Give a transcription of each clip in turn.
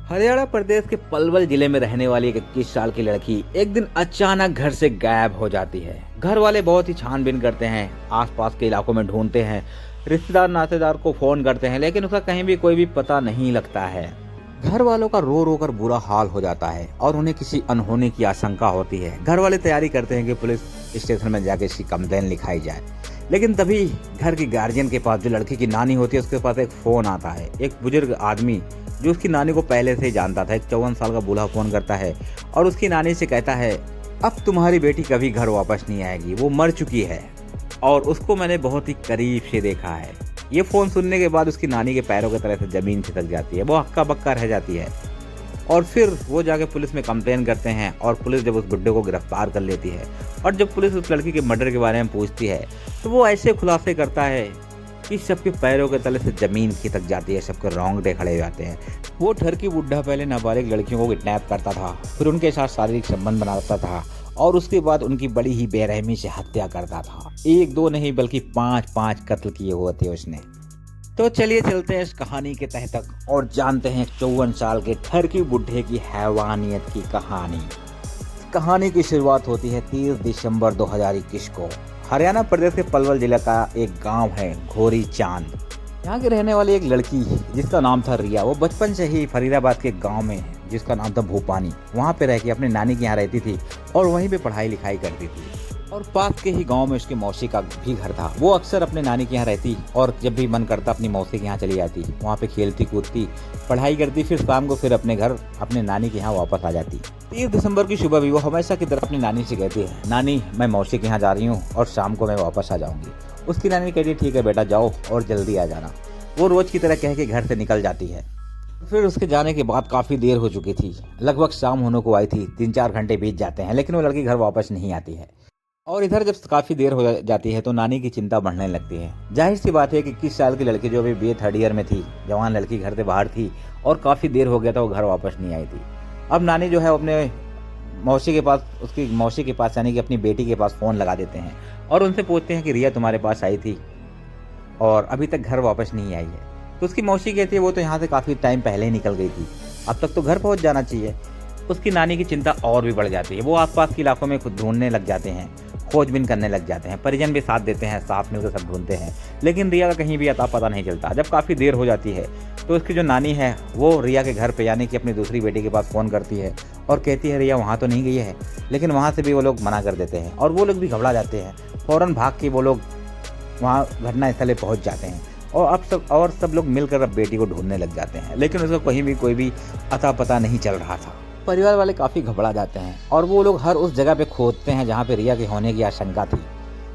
हरियाणा प्रदेश के पलवल जिले में रहने वाली एक 21 साल की लड़की एक दिन अचानक घर से गायब हो जाती है। घर वाले बहुत ही छानबीन करते हैं, आसपास के इलाकों में ढूंढते हैं, रिश्तेदार नातेदार को फोन करते हैं, लेकिन उसका कहीं भी कोई भी पता नहीं लगता है। घर वालों का रो रो कर बुरा हाल हो जाता है और उन्हें किसी अनहोनी की आशंका होती है। घर वाले तैयारी करते हैं कि पुलिस स्टेशन में जाकर इसकी कंप्लेन लिखाई जाए, लेकिन तभी घर की गार्जियन के पास, जो लड़की की नानी होती है, उसके पास एक फोन आता है। एक बुजुर्ग आदमी जो उसकी नानी को पहले से ही जानता था, एक 54 साल का बूढ़ा फोन करता है और उसकी नानी से कहता है, अब तुम्हारी बेटी कभी घर वापस नहीं आएगी, वो मर चुकी है और उसको मैंने बहुत ही करीब से देखा है। ये फ़ोन सुनने के बाद उसकी नानी के पैरों की तरह से ज़मीन खिसक जाती है, वो हक्का बक्का रह जाती है और फिर वो जाके पुलिस में कंप्लेन करते हैं और पुलिस जब उस बुड्ढे को गिरफ्तार कर लेती है और जब पुलिस उस लड़की के मर्डर के बारे में पूछती है तो वो ऐसे खुलासे करता है कि सबके पैरों के तले से ज़मीन खिसक जाती है, सबके रोंगटे खड़े हो जाते हैं। वो ठरकी बुड्ढा पहले नाबालिग लड़कियों को किडनैप करता था, फिर उनके साथ शारीरिक संबंध बनाता था और उसके बाद उनकी बड़ी ही बेरहमी से हत्या करता था। एक दो नहीं बल्कि 5 कत्ल किए हुए थे उसने। तो चलिए चलते हैं इस कहानी के तह तक और जानते हैं 54 साल के ठरकी बुड्ढे की हैवानियत की कहानी। कहानी की शुरुआत होती है 30 दिसंबर 2021 को। हरियाणा प्रदेश के पलवल जिले का एक गांव है घोरी चांद। यहाँ की रहने वाली एक लड़की जिसका नाम था रिया, वो बचपन से ही फरीदाबाद के गांव में जिसका नाम था भूपानी, वहाँ पे रह के अपने नानी के यहाँ रहती थी और वहीं पे पढ़ाई लिखाई करती थी। और पास के ही गांव में उसकी मौसी का भी घर था। वो अक्सर अपने नानी के यहाँ रहती और जब भी मन करता अपनी मौसी के यहाँ चली जाती, वहाँ पे खेलती कूदती, पढ़ाई करती, फिर शाम को फिर अपने घर अपने नानी के यहाँ वापस आ जाती। 30 दिसंबर की सुबह भी वो हमेशा की तरह अपनी नानी से कहती है, नानी मैं मौसी के यहाँ जा रही हूँ और शाम को मैं वापस आ जाऊँगी। उसकी नानी कहती है, ठीक है बेटा जाओ और जल्दी आ जाना। वो रोज़ की तरह कह के घर से निकल जाती है। फिर उसके जाने के बाद काफ़ी देर हो चुकी थी, लगभग शाम होने को आई थी, 3-4 घंटे बीत जाते हैं, लेकिन वो लड़की घर वापस नहीं आती है। और इधर जब काफ़ी देर हो जाती है तो नानी की चिंता बढ़ने लगती है। जाहिर सी बात है कि 21 साल की लड़की जो अभी BA 3rd ईयर में थी, जवान लड़की घर से बाहर थी और काफ़ी देर हो गया था वो घर वापस नहीं आई थी। अब नानी जो है अपने मौसी के पास, उसकी मौसी के पास यानी कि अपनी बेटी के पास फ़ोन लगा देते हैं और उनसे पूछते हैं कि रिया तुम्हारे पास आई थी और अभी तक घर वापस नहीं आई है। तो उसकी मौसी कहती है वो तो यहाँ से काफ़ी टाइम पहले ही निकल गई थी, अब तक तो घर पहुँच जाना चाहिए। उसकी नानी की चिंता और भी बढ़ जाती है। वो आसपास के इलाकों में खुद ढूंढने लग जाते हैं, खोजबीन करने लग जाते हैं, परिजन भी साथ देते हैं, साथ मिलकर सब ढूंढते हैं, लेकिन रिया का कहीं भी अता पता नहीं चलता। जब काफ़ी देर हो जाती है तो उसकी जो नानी है वो रिया के घर पे यानी कि अपनी दूसरी बेटी के पास फ़ोन करती है और कहती है रिया वहाँ तो नहीं गई है, लेकिन वहाँ से भी वो लोग मना कर देते हैं और वो लोग भी घबरा जाते हैं। फ़ौरन भाग के वो लोग वहाँ घटनास्थल पर पहुँच जाते हैं और सब लोग मिलकर अब बेटी को ढूंढने लग जाते हैं, लेकिन उसका कहीं भी कोई भी अता पता नहीं चल रहा था। परिवार वाले काफ़ी घबरा जाते हैं और वो लोग हर उस जगह पे खोदते हैं जहाँ पे रिया के होने की आशंका थी,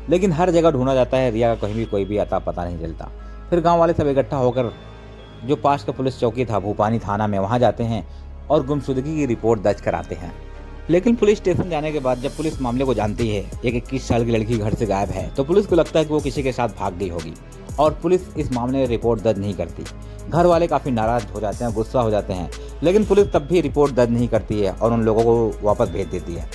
लेकिन हर जगह ढूंढा जाता है, रिया का कहीं भी कोई भी अता पता नहीं चलता। फिर गांव वाले सब इकट्ठा होकर जो पास का पुलिस चौकी था भूपानी थाना में, वहाँ जाते हैं और गुमशुदगी की रिपोर्ट दर्ज कराते हैं। लेकिन पुलिस स्टेशन जाने के बाद जब पुलिस मामले को जानती है, एक 21 साल की लड़की घर से गायब है, तो पुलिस को लगता है कि वो किसी के साथ भाग गई होगी और पुलिस इस मामले में रिपोर्ट दर्ज नहीं करती। घर वाले काफ़ी नाराज़ हो जाते हैं, गुस्सा हो जाते हैं, लेकिन पुलिस तब भी रिपोर्ट दर्ज नहीं करती है और उन लोगों को वापस भेज देती है।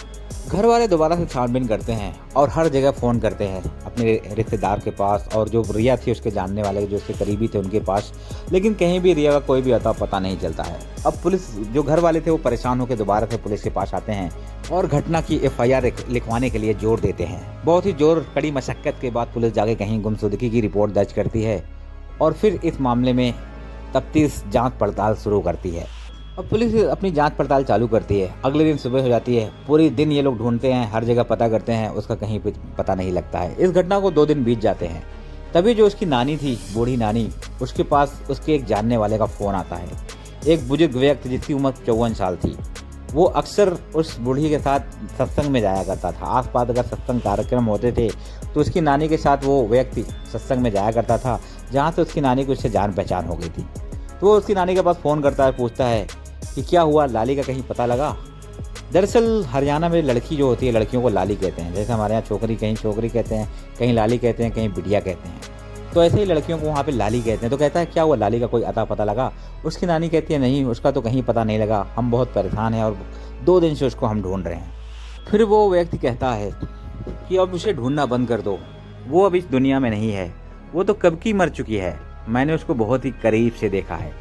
घर वाले दोबारा से छानबीन करते हैं और हर जगह फ़ोन करते हैं अपने रिश्तेदार के पास और जो रिया थी उसके जानने वाले जो उसके करीबी थे उनके पास, लेकिन कहीं भी रिया का कोई भी अता पता नहीं चलता है। अब पुलिस, जो घर वाले थे वो परेशान होकर दोबारा से पुलिस के पास आते हैं और घटना की FIR लिखवाने के लिए जोर देते हैं। बहुत ही कड़ी मशक्क़त के बाद पुलिस जाके कहीं गुमशुदगी की रिपोर्ट दर्ज करती है और फिर इस मामले में तफ्तीश जांच पड़ताल शुरू करती है। अब पुलिस अपनी जांच पड़ताल चालू करती है। अगले दिन सुबह हो जाती है, पूरे दिन ये लोग ढूंढते हैं, हर जगह पता करते हैं, उसका कहीं पता नहीं लगता है। इस घटना को 2 दिन बीत जाते हैं। तभी जो उसकी नानी थी, बूढ़ी नानी, उसके पास उसके एक जानने वाले का फ़ोन आता है। एक बुजुर्ग व्यक्ति जिसकी उम्र 54 साल थी, वो अक्सर उस बूढ़ी के साथ सत्संग में जाया करता था। आसपास अगर सत्संग कार्यक्रम होते थे तो उसकी नानी के साथ वो व्यक्ति सत्संग में जाया करता था, जहाँ से उसकी नानी को उससे जान पहचान हो गई थी। तो वो उसकी नानी के पास फ़ोन करता है, पूछता है कि क्या हुआ, लाली का कहीं पता लगा। दरअसल हरियाणा में लड़की जो होती है, लड़कियों को लाली कहते हैं। जैसे हमारे यहाँ छोकरी कहीं छोकरी कहते हैं, कहीं लाली कहते हैं, कहीं बिटिया कहते हैं, तो ऐसे ही लड़कियों को वहाँ पे लाली कहते हैं। तो कहता है क्या हुआ, लाली का कोई अता पता लगा। उसकी नानी कहती है नहीं, उसका तो कहीं पता नहीं लगा, हम बहुत परेशान हैं और 2 दिन से उसको हम ढूंढ रहे हैं। फिर वो व्यक्ति कहता है कि अब उसे ढूंढना बंद कर दो, वो अब इस दुनिया में नहीं है, वो तो कब की मर चुकी है, मैंने उसको बहुत ही करीब से देखा है।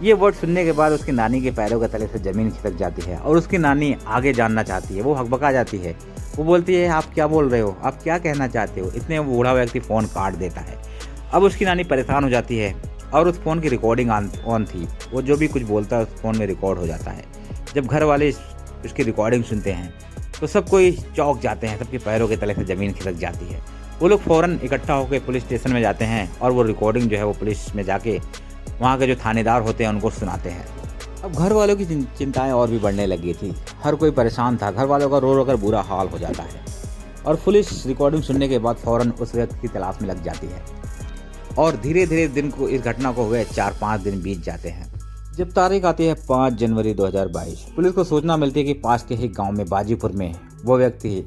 ये वर्ड सुनने के बाद उसकी नानी के पैरों के तले से ज़मीन खिसक जाती है और उसकी नानी आगे जानना चाहती है। वो हकबका जाती है। वो बोलती है, आप क्या बोल रहे हो, आप क्या कहना चाहते हो। इतने वो बूढ़ा व्यक्ति फ़ोन काट देता है। अब उसकी नानी परेशान हो जाती है और उस फ़ोन की रिकॉर्डिंग ऑन थी। वो जो भी कुछ बोलता है उस फ़ोन में रिकॉर्ड हो जाता है। जब घर वाले उसकी रिकॉर्डिंग सुनते हैं तो सब कोई चौंक जाते हैं, सबके पैरों के तले से ज़मीन खिसक जाती है। वो लोग फ़ौरन इकट्ठा होकर पुलिस स्टेशन में जाते हैं और वो रिकॉर्डिंग जो है वो पुलिस में जाके वहाँ के जो थानेदार होते हैं उनको सुनाते हैं। अब घर वालों की चिंताएं और भी बढ़ने लगी थी। हर कोई परेशान था। घर वालों का रो रो कर बुरा हाल हो जाता है और पुलिस रिकॉर्डिंग सुनने के बाद फ़ौरन उस व्यक्ति की तलाश में लग जाती है। और धीरे धीरे दिन को इस घटना को हुए 4-5 दिन बीत जाते हैं। जब तारीख आती है 5 जनवरी 2022, पुलिस को सूचना मिलती है कि पास के ही गांव में बाजीपुर में वो व्यक्ति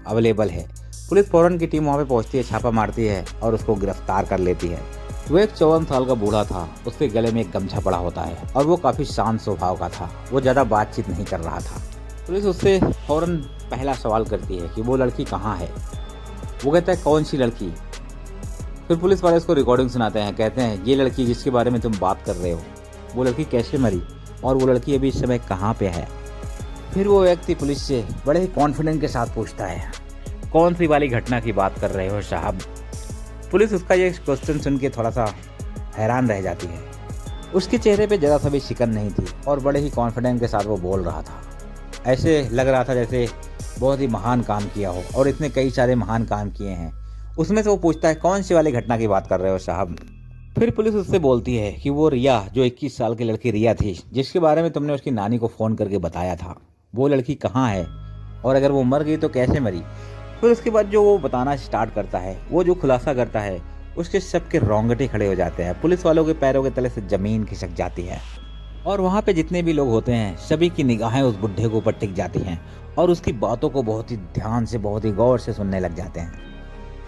अवेलेबल है। पुलिस फौरन की टीम वहां पे पहुंचती है, छापा मारती है और उसको गिरफ्तार कर लेती है। वो एक 54 साल का बूढ़ा था। उसके गले में एक गमछा पड़ा होता है और वो काफ़ी शांत स्वभाव का था। वो ज़्यादा बातचीत नहीं कर रहा था। पुलिस उससे फौरन पहला सवाल करती है कि वो लड़की कहाँ है। वो कहता है, कौन सी लड़की। फिर पुलिस वाले उसको रिकॉर्डिंग सुनाते हैं। कहते हैं, ये लड़की जिसके बारे में तुम बात कर रहे हो, वो लड़की कैसे मरी और वो लड़की अभी इस समय कहाँ पे है। फिर वो व्यक्ति पुलिस से बड़े ही कॉन्फिडेंस के साथ पूछता है, कौन सी वाली घटना की बात कर रहे हो साहब। पुलिस उसका ये क्वेश्चन सुन के थोड़ा सा हैरान रह जाती है। उसके चेहरे पे ज़रा सा भी शिकन नहीं थी और बड़े ही कॉन्फिडेंस के साथ वो बोल रहा था। ऐसे लग रहा था जैसे बहुत ही महान काम किया हो और इसने कई सारे महान काम किए हैं। उसमें से वो पूछता है, कौन सी वाली घटना की बात कर रहे हो साहब। फिर पुलिस उससे बोलती है कि वो रिया, जो 21 साल की लड़की रिया थी, जिसके बारे में तुमने उसकी नानी को फ़ोन करके बताया था, वो लड़की कहाँ है और अगर वो मर गई तो कैसे मरी। फिर उसके बाद जो वो बताना स्टार्ट करता है, वो जो खुलासा करता है, उसके सबके रोंगटे खड़े हो जाते हैं। पुलिस वालों के पैरों के तले से ज़मीन खिसक जाती है और वहाँ पे जितने भी लोग होते हैं सभी की निगाहें उस बुढ़े के ऊपर टिक जाती हैं और उसकी बातों को बहुत ही ध्यान से, बहुत ही गौर से सुनने लग जाते हैं।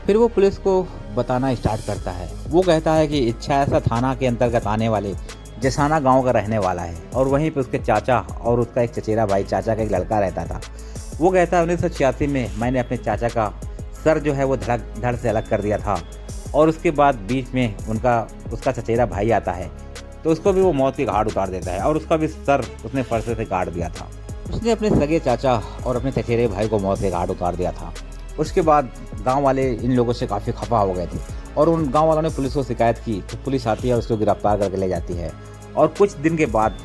फिर वो पुलिस को बताना स्टार्ट करता है। वो कहता है कि इच्छा ऐसा थाना के अंतर्गत आने वाले जसाना गांव का रहने वाला है और वहीं पे उसके चाचा और उसका एक चचेरा भाई, चाचा का एक लड़का रहता था। वो कहता है 1986 में मैंने अपने चाचा का सर जो है वो धड़ से अलग कर दिया था और उसके बाद बीच में उसका चचेरा भाई आता है तो उसको भी वो मौत की घाट उतार देता है और उसका भी सर उसने फरसे से काट दिया था। उसने अपने सगे चाचा और अपने चचेरे भाई को मौत के घाट उतार दिया था। उसके बाद गांव वाले इन लोगों से काफ़ी खफा हो गए थे और उन गांव वालों ने पुलिस को शिकायत की तो पुलिस आती है और उसको गिरफ्तार करके ले जाती है। और कुछ दिन के बाद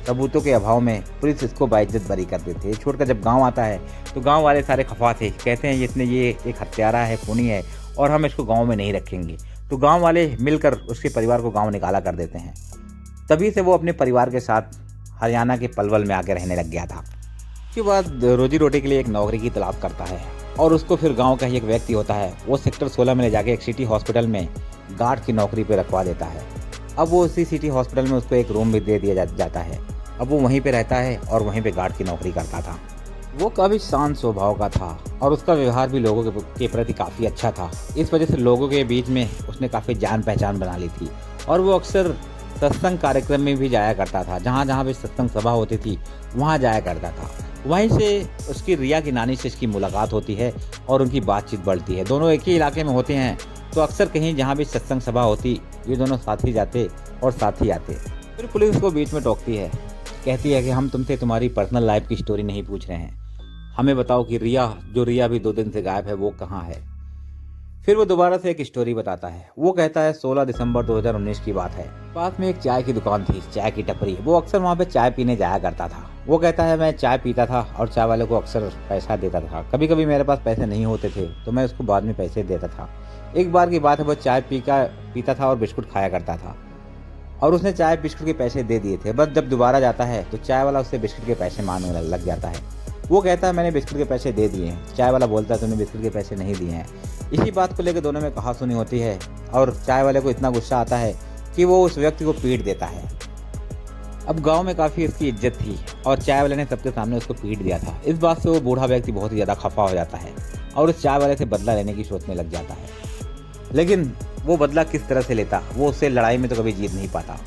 सबूतों के अभाव में पुलिस इसको बाइज्जत बरी कर देती है। छोड़कर जब गांव आता है तो गांव वाले सारे खफा थे, कहते हैं ये एक हत्यारा है, खूनी है और हम इसको गांव में नहीं रखेंगे। तो गांव वाले मिलकर उसके परिवार को गांव निकाला कर देते हैं। तभी से वो अपने परिवार के साथ हरियाणा के पलवल में आके रहने लग गया था। उसके बाद रोजी रोटी के लिए एक नौकरी की तलाश करता है और उसको फिर गांव का ही एक व्यक्ति होता है, वो सेक्टर 16 में ले जाके एक सिटी हॉस्पिटल में गार्ड की नौकरी पे रखवा देता है। अब वो उसी सिटी हॉस्पिटल में उसको एक रूम भी दे दिया जाता है। अब वो वहीं पे रहता है और वहीं पे गार्ड की नौकरी करता था। वो काफ़ी शांत स्वभाव का था और उसका व्यवहार भी लोगों के प्रति काफ़ी अच्छा था। इस वजह से लोगों के बीच में उसने काफ़ी जान पहचान बना ली थी और वो अक्सर सत्संग कार्यक्रम में भी जाया करता था। जहाँ जहाँ भी सत्संग सभा होती थी वहाँ जाया करता था। वहीं से उसकी रिया की नानी से इसकी मुलाकात होती है और उनकी बातचीत बढ़ती है। दोनों एक ही इलाके में होते हैं तो अक्सर कहीं जहाँ भी सत्संग सभा होती ये दोनों साथ ही जाते और साथ ही आते। फिर पुलिस उसको बीच में टोकती है, कहती है कि हम तुमसे तुम्हारी पर्सनल लाइफ की स्टोरी नहीं पूछ रहे हैं, हमें बताओ कि रिया भी 2 दिन से गायब है वो कहाँ है। फिर वो दोबारा से एक स्टोरी बताता है। वो कहता है 16 दिसंबर 2019 की बात है। पास में एक चाय की दुकान थी, चाय की टपरी। वो अक्सर वहाँ पे चाय पीने जाया करता था। वो कहता है मैं चाय पीता था और चाय वाले को अक्सर पैसा देता था। कभी कभी मेरे पास पैसे नहीं होते थे तो मैं उसको बाद में पैसे देता था। एक बार की बात है, वो चाय पीता था और बिस्कुट खाया करता था और उसने चाय बिस्कुट के पैसे दे दिए थे। बस जब दोबारा जाता है तो चाय वाला उससे बिस्कुट के पैसे मांगने लग जाता है। वो कहता है मैंने बिस्कुट के पैसे दे दिए हैं। चाय वाला बोलता है तुमने बिस्कुट के पैसे नहीं दिए हैं। इसी बात को लेकर दोनों में कहासुनी होती है और चाय वाले को इतना गुस्सा आता है कि वो उस व्यक्ति को पीट देता है। अब गांव में काफ़ी इसकी इज्जत थी और चाय वाले ने सबके सामने उसको पीट दिया था। इस बात से वो बूढ़ा व्यक्ति बहुत ही ज़्यादा खफा हो जाता है और उस चाय वाले से बदला लेने की सोचने लग जाता है। लेकिन वो बदला किस तरह से लेता, वो उससे लड़ाई में तो कभी जीत नहीं पाता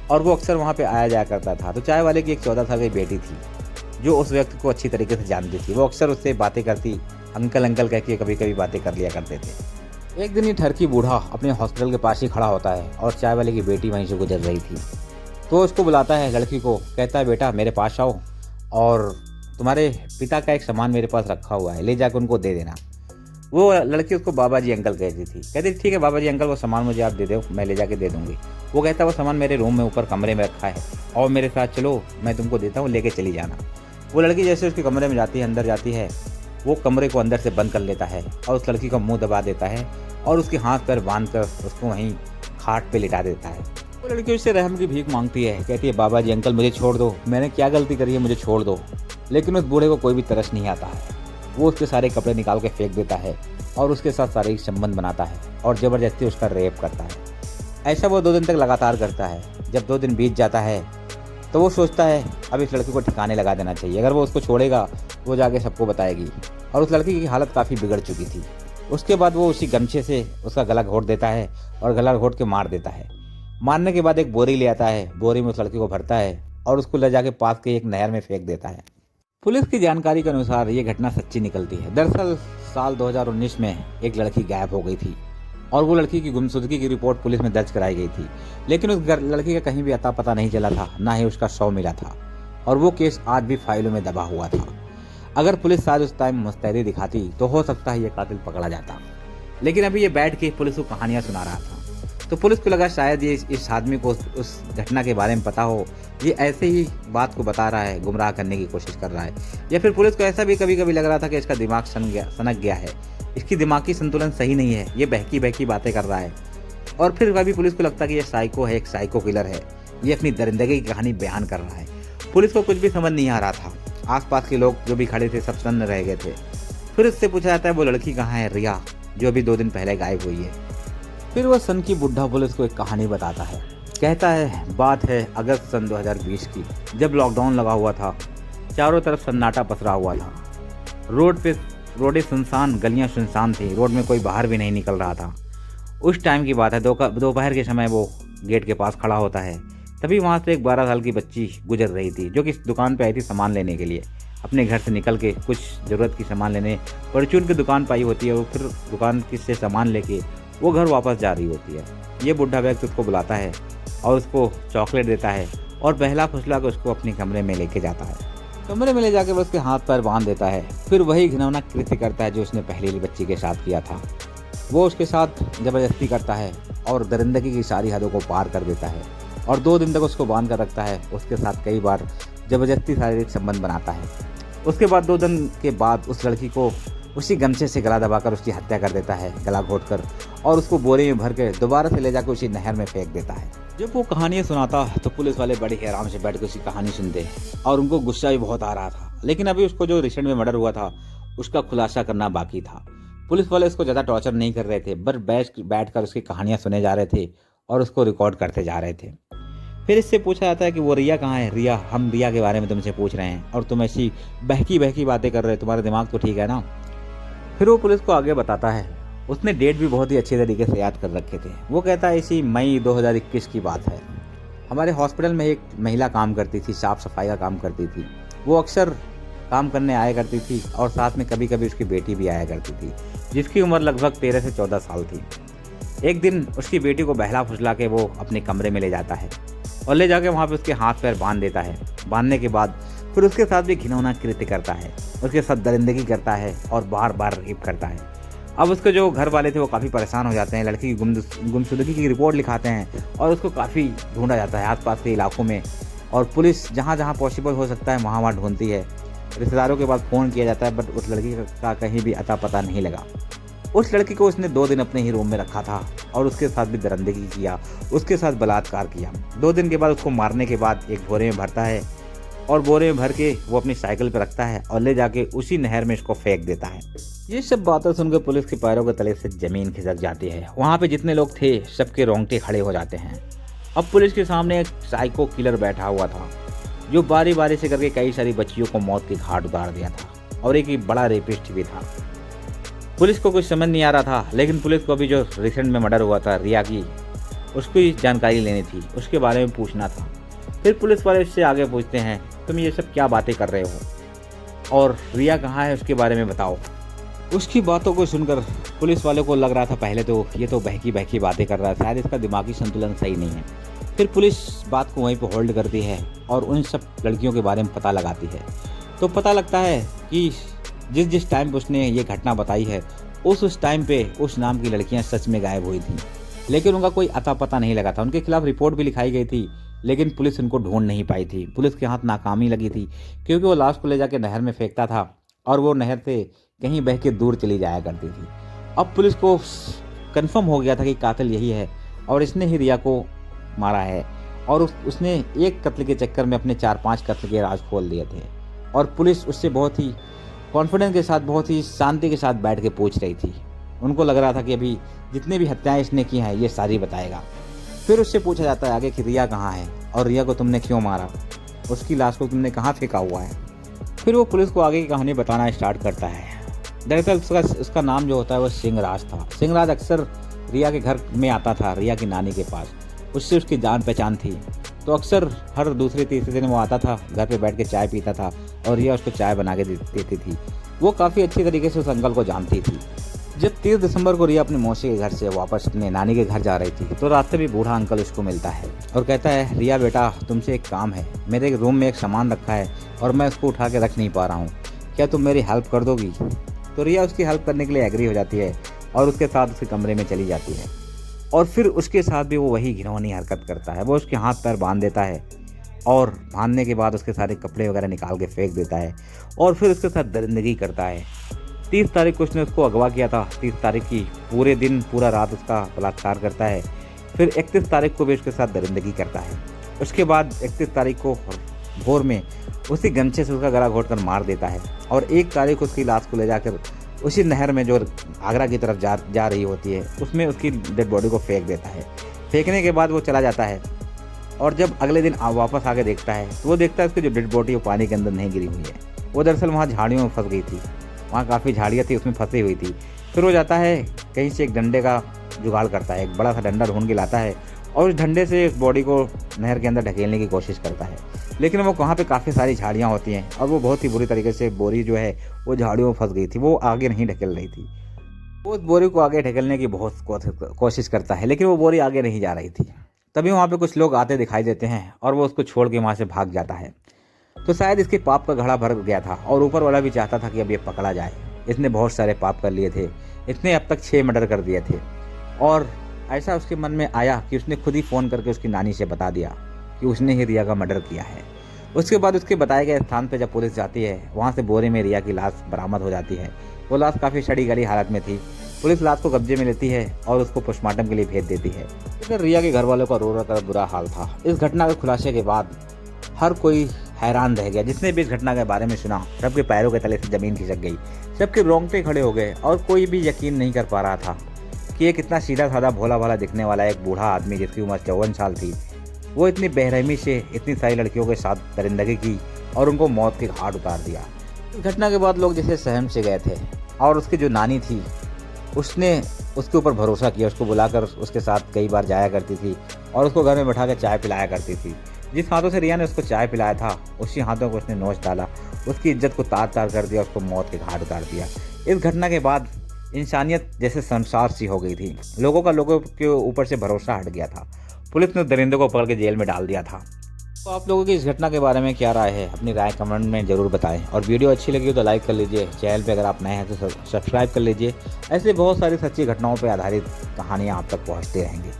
और वो अक्सर वहाँ पे आया जाया करता था। तो चाय वाले की एक 14 साल की बेटी थी जो उस व्यक्ति को अच्छी तरीके से जानती थी। वो अक्सर उससे बातें करती, अंकल अंकल कह के कभी कभी बातें कर लिया करते थे। एक दिन ये ठरकी बूढ़ा अपने हॉस्पिटल के पास ही खड़ा होता है और चाय वाले की बेटी वहीं से गुजर रही थी। तो वो उसको बुलाता है लड़की को, कहता है बेटा मेरे पास आओ और तुम्हारे पिता का एक सामान मेरे पास रखा हुआ है, ले जाकर उनको दे देना। वो लड़की उसको बाबा जी अंकल कहती थी, कहती ठीक है बाबा जी अंकल, वो सामान मुझे आप दे दो, मैं ले जाके दे दूँगी। वो कहता वो सामान मेरे रूम में ऊपर कमरे में रखा है और मेरे साथ चलो, मैं तुमको देता हूँ, लेके चली जाना। वो लड़की जैसे उसके कमरे में जाती है, अंदर जाती है, वो कमरे को अंदर से बंद कर लेता है और उस लड़की का मुंह दबा देता है और उसके हाथ पैर बांध कर उसको वहीं खाट पे लिटा देता है। वो लड़की उससे रहम की भीख मांगती है, कहती है बाबा जी अंकल मुझे छोड़ दो, मैंने क्या गलती करी है, मुझे छोड़ दो। लेकिन उस बूढ़े को कोई भी तरस नहीं आता है। वो उसके सारे कपड़े निकाल के फेंक देता है और उसके साथ शारीरिक संबंध बनाता है और ज़बरदस्ती उसका रेप करता है। ऐसा वो 2 दिन तक लगातार करता है। जब 2 दिन बीत जाता है तो वो सोचता है अब इस लड़की को ठिकाने लगा देना चाहिए, अगर वो उसको छोड़ेगा वो जाके सबको बताएगी। और उस लड़की की हालत काफ़ी बिगड़ चुकी थी। उसके बाद वो उसी गमछे से उसका गला घोट देता है और गला घोट के मार देता है। मारने के बाद एक बोरी ले आता है, बोरी में उस लड़की को भरता है और उसको ले जाके पास के एक नहर में फेंक देता है। पुलिस की जानकारी के अनुसार ये घटना सच्ची निकलती है। दरअसल साल 2019 में एक लड़की गायब हो गई थी और वो लड़की की गुमशुदगी की रिपोर्ट पुलिस में दर्ज कराई गई थी, लेकिन उस लड़की का कहीं भी अता पता नहीं चला था, ना ही उसका शव मिला था और वो केस आज भी फाइलों में दबा हुआ था। अगर पुलिस आज उस टाइम मुस्तैदी दिखाती तो हो सकता है ये कातिल पकड़ा जाता, लेकिन अभी ये बैठ के पुलिस को कहानियां सुना रहा था। तो पुलिस को लगा शायद ये इस आदमी को उस घटना के बारे में पता हो, ये ऐसे ही बात को बता रहा है, गुमराह करने की कोशिश कर रहा है। या फिर पुलिस को ऐसा भी कभी कभी लग रहा था कि इसका दिमाग सनक गया है, इसकी दिमागी संतुलन सही नहीं है, ये बहकी बहकी बातें कर रहा है। और फिर कभी पुलिस को लगता है कि ये साइको है, एक साइको किलर है, ये अपनी दरिंदगी की कहानी बयान कर रहा है। पुलिस को कुछ भी समझ नहीं आ रहा था। आसपास के लोग जो भी खड़े थे सब सन्न रह गए थे। फिर उससे पूछा जाता है वो लड़की कहाँ है, रिया, जो अभी 2 दिन पहले गायब हुई है। फिर वह सन की बुढ़ा पुलिस को एक कहानी बताता है। कहता है बात है अगस्त सन 2020 की, जब लॉकडाउन लगा हुआ था, चारों तरफ सन्नाटा पसरा हुआ था। रोडें सुनसान, गलियां सुनसान थी, रोड में कोई बाहर भी नहीं निकल रहा था। उस टाइम की बात है, दोपहर के समय वो गेट के पास खड़ा होता है। तभी वहाँ से एक 12 साल की बच्ची गुजर रही थी, जो कि दुकान पे आई थी सामान लेने के लिए। अपने घर से निकल के कुछ ज़रूरत की सामान लेने परचून की दुकान पाई होती है और फिर दुकान से सामान लेके वो घर वापस जा रही होती है। ये बुढ़ा व्यक्ति उसको बुलाता है और उसको चॉकलेट देता है और बहला फुसला के उसको अपने कमरे में लेके जाता है। कमरे में ले जाकर वो उसके हाथ पैर बांध देता है। फिर वही घिनौना कृत्य करता है जो उसने पहली बच्ची के साथ किया था। वो उसके साथ ज़बरदस्ती करता है और दरिंदगी की सारी हदों को पार कर देता है और 2 दिन तक उसको बांध कर रखता है। उसके साथ कई बार ज़बरदस्ती शारीरिक संबंध बनाता है। उसके बाद 2 दिन के बाद उस लड़की को उसी गमछे से गला दबाकर उसकी हत्या कर देता है, गला घोटकर, और उसको बोरे में भर के दोबारा से ले जाकर उसी नहर में फेंक देता है। जब वो कहानियाँ सुनाता तो पुलिस वाले बड़ी हैरान से बैठ कर उसकी कहानी सुनते और उनको गुस्सा भी बहुत आ रहा था। लेकिन अभी उसको जो रिसेंट में मर्डर हुआ था उसका खुलासा करना बाकी था। पुलिस वाले उसको ज़्यादा टॉर्चर नहीं कर रहे थे, बस बैठ कर उसकी कहानियाँ सुने जा रहे थे और उसको रिकॉर्ड करते जा रहे थे। फिर इससे पूछा जाता है कि वो रिया कहाँ है। रिया, हम रिया के बारे में तुमसे पूछ रहे हैं और तुम ऐसी बहकी बहकी बातें कर रहे हो, तुम्हारा दिमाग तो ठीक है ना। फिर वो पुलिस को आगे बताता है। उसने डेट भी बहुत ही अच्छे तरीके से याद कर रखे थे। वो कहता है इसी मई 2021 की बात है। हमारे हॉस्पिटल में एक महिला काम करती थी, साफ सफाई का काम करती थी। वो अक्सर काम करने आया करती थी और साथ में कभी कभी उसकी बेटी भी आया करती थी, जिसकी उम्र लगभग 13 से 14 साल थी। एक दिन उसकी बेटी को बहला फुसला के वो अपने कमरे में ले जाता है और ले जाके वहाँ पे उसके हाथ पैर बांध देता है। बांधने के बाद फिर उसके साथ भी घिनौना कृत्य करता है, उसके साथ दरिंदगी करता है और बार बार रेप करता है। अब उसके जो घर वाले थे वो काफ़ी परेशान हो जाते हैं, लड़की की गुमशुदगी की रिपोर्ट लिखाते हैं और उसको काफ़ी ढूंढा जाता है आसपास के इलाकों में। और पुलिस जहाँ जहाँ पॉसिबल हो सकता है वहाँ ढूंढती है। रिश्तेदारों के पास फ़ोन किया जाता है, बट उस लड़की का कहीं भी अता पता नहीं लगा। उस लड़की को उसने 2 दिन अपने ही रूम में रखा था और उसके साथ भी दरिंदगी किया, उसके साथ बलात्कार किया। 2 दिन के बाद उसको मारने के बाद एक बोरे में भरता है और बोरे में भर के वो अपनी साइकिल पर रखता है और ले जाके उसी नहर में इसको फेंक देता है। ये सब बातें सुनकर पुलिस के पैरों के तले से जमीन खिसक जाती है। वहाँ पे जितने लोग थे सबके रोंगटे खड़े हो जाते हैं। अब पुलिस के सामने एक साइको किलर बैठा हुआ था जो बारी बारी से करके कई सारी बच्चियों को मौत की घाट उतार दिया था और एक बड़ा रेपिस्ट भी था। पुलिस को कुछ समझ नहीं आ रहा था, लेकिन पुलिस को अभी जो रिसेंट में मर्डर हुआ था रिया की, उसकी जानकारी लेनी थी, उसके बारे में पूछना था। फिर पुलिस वाले उससे आगे पूछते हैं तुम ये सब क्या बातें कर रहे हो और रिया कहाँ है उसके बारे में बताओ। उसकी बातों को सुनकर पुलिस वाले को लग रहा था पहले तो ये तो बहकी बहकी बातें कर रहा है, शायद इसका दिमागी संतुलन सही नहीं है। फिर पुलिस बात को वहीं पर होल्ड करती है और उन सब लड़कियों के बारे में पता लगाती है। तो पता लगता है कि जिस टाइम पे उसने ये घटना बताई है उस टाइम पे उस नाम की लड़कियां सच में गायब हुई थीं, लेकिन उनका कोई अता पता नहीं लगा था। उनके खिलाफ रिपोर्ट भी लिखाई गई थी, लेकिन पुलिस उनको ढूंढ नहीं पाई थी। पुलिस के हाथ नाकामी लगी थी, क्योंकि वो लाश को ले जाके नहर में फेंकता था और वो नहर से कहीं बह के दूर चली जाया करती थी। अब पुलिस को कंफर्म हो गया था कि कातिल यही है और इसने ही रिया को मारा है, और उसने एक कत्ल के चक्कर में अपने 4-5 कत्ल के राज खोल दिए थे। और पुलिस उससे बहुत ही कॉन्फिडेंस के साथ, बहुत ही शांति के साथ बैठ के पूछ रही थी। उनको लग रहा था कि अभी जितने भी हत्याएं इसने की हैं ये सारी बताएगा। फिर उससे पूछा जाता है आगे कि रिया कहाँ है और रिया को तुमने क्यों मारा, उसकी लाश को तुमने कहाँ फेंका हुआ है। फिर वो पुलिस को आगे की कहानी बताना स्टार्ट करता है। दरअसल उसका नाम जो होता है वो सिंहराज था। सिंहराज अक्सर रिया के घर में आता था, रिया की नानी के पास। उससे उसकी जान पहचान थी, तो अक्सर हर दूसरे तीसरे दिन वो आता था, घर पे बैठ के चाय पीता था और रिया उसको चाय बना के देती थी। वो काफ़ी अच्छी तरीके से उस अंकल को जानती थी। जब 30 दिसंबर को रिया अपने मौसी के घर से वापस अपने नानी के घर जा रही थी, तो रास्ते में बूढ़ा अंकल उसको मिलता है और कहता है, रिया बेटा तुमसे एक काम है, मेरे रूम में एक सामान रखा है और मैं उसको उठा के रख नहीं पा रहा हूँ, क्या तुम मेरी हेल्प कर दोगी। तो रिया उसकी हेल्प करने के लिए एग्री हो जाती है और उसके साथ उसके कमरे में चली जाती है। और फिर उसके साथ भी वो वही घिनौनी हरकत करता है। वो उसके हाथ पैर बांध देता है और बांधने के बाद उसके सारे कपड़े वगैरह निकाल के फेंक देता है और फिर उसके साथ दरिंदगी करता है। 30 तारीख को उसने उसको अगवा किया था। 30 तारीख की पूरे दिन पूरा रात उसका बलात्कार करता है। फिर 31 तारीख को भी उसके साथ दरिंदगी करता है। उसके बाद 31 तारीख को भोर में उसी गमछे से उसका गला घोट कर मार देता है और 1 तारीख को उसकी लाश को ले जाकर उसी नहर में जो आगरा की तरफ जा रही होती है उसमें उसकी डेड बॉडी को फेंक देता है। फेंकने के बाद वो चला जाता है और जब अगले दिन वापस आके देखता है तो वो देखता है उसकी जो डेड बॉडी वो पानी के अंदर नहीं गिरी हुई है। वो दरअसल वहाँ झाड़ियों में फंस गई थी, वहाँ काफ़ी झाड़ियाँ थी उसमें फंसी हुई थी। फिर वो जाता है कहीं से एक डंडे का जुगाड़ करता है, एक बड़ा सा डंडा ढूंढ के लाता है और उस डंडे से उस बॉडी को नहर के अंदर ढकेलने की कोशिश करता है। लेकिन वो वहाँ पे काफ़ी सारी झाड़ियाँ होती हैं और वो बहुत ही बुरी तरीके से बोरी जो है वो झाड़ियों में फंस गई थी, वो आगे नहीं ढकेल रही थी। वो उस बोरी को आगे ढकेलने की बहुत कोशिश करता है, लेकिन वो बोरी आगे नहीं जा रही थी। तभी वहाँ पे कुछ लोग आते दिखाई देते हैं और वो उसको छोड़ के वहाँ से भाग जाता है। तो शायद इसके पाप का घड़ा भर गया था और ऊपर वाला भी चाहता था कि अब ये पकड़ा जाए। इसने बहुत सारे पाप कर लिए थे, इसने अब तक 6 मर्डर कर दिए थे। और ऐसा उसके मन में आया कि उसने खुद ही फ़ोन करके उसकी नानी से बता दिया कि उसने ही रिया का मर्डर किया है। उसके बाद उसके बताए गए स्थान पर जब पुलिस जाती है, वहाँ से बोरे में रिया की लाश बरामद हो जाती है। वो लाश काफ़ी सड़ी गली हालत में थी। पुलिस लाश को कब्जे में लेती है और उसको पोस्टमार्टम के लिए भेज देती है। लेकिन रिया के घर वालों का रो कर बुरा हाल था। इस घटना के खुलासे के बाद हर कोई हैरान रह गया। जिसने भी इस घटना के बारे में सुना, सबके पैरों के तले से ज़मीन खिसक गई, सबके रोंगटे खड़े हो गए और कोई भी यकीन नहीं कर पा रहा था कि एक इतना सीधा साधा भोला भाला दिखने वाला एक बूढ़ा आदमी जिसकी उम्र 54 साल थी, वो इतनी बेरहमी से इतनी सारी लड़कियों के साथ दरिंदगी की और उनको मौत के घाट उतार दिया। इस घटना के बाद लोग जैसे सहम से गए थे और उसकी जो नानी थी उसने उसके ऊपर भरोसा किया। उसको बुलाकर उसके साथ कई बार जाया करती थी और उसको घर में बैठा कर चाय पिलाया करती थी। जिस हाथों से रिया ने उसको चाय पिलाया था उसी हाथों को उसने नोच डाला, उसकी इज्जत को तार तार कर दिया, उसको मौत के घाट उतार दिया। इस घटना के बाद इंसानियत जैसे शर्मसार सी हो गई थी। लोगों के ऊपर से भरोसा हट गया था। पुलिस ने दरिंदे को पकड़ के जेल में डाल दिया था। तो आप लोगों की इस घटना के बारे में क्या राय है, अपनी राय कमेंट में ज़रूर बताएं और वीडियो अच्छी लगी हो तो लाइक कर लीजिए। चैनल पे अगर आप नए हैं तो सब्सक्राइब कर लीजिए। ऐसे बहुत सारी सच्ची घटनाओं पर आधारित कहानियाँ आप तक पहुँचती रहेंगी।